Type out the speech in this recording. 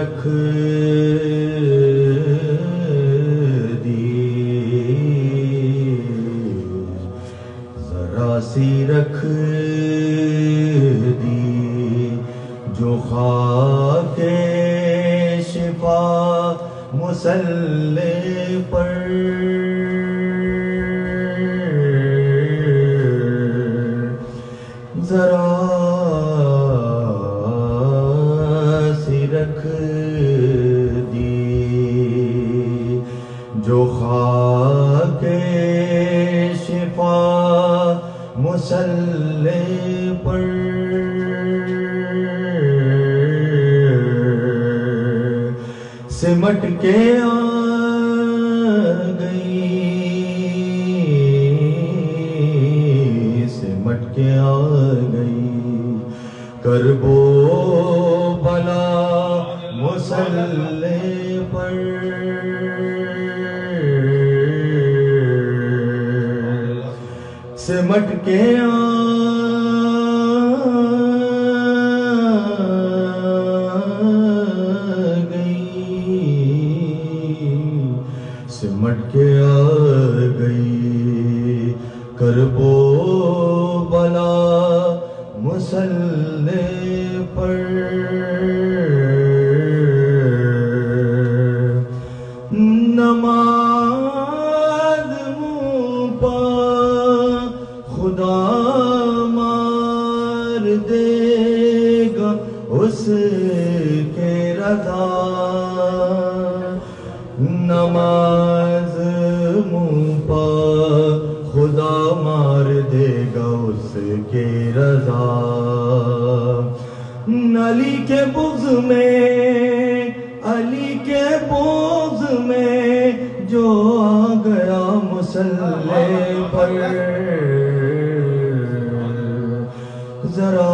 رکھ دی، ذرا سی رکھ دی، جو خاک شفا مصلی پر ذرا سی رکھ دی، جو خاک شفا مصلی پر سمٹ کے آ گئی، سمٹ کے آ گئی، کرب و بلا مصلی پر سمٹ کے آ سمٹ کے آ گئی، کرب و بلا مصلی پر نماز منہ پا خدا مار دے گا اس کے رضا، نماز منہ پا خدا مار دے گا اس کے رضا، علی کے بغض میں، علی کے بغض میں جو آ گیا مصلی پر ذرا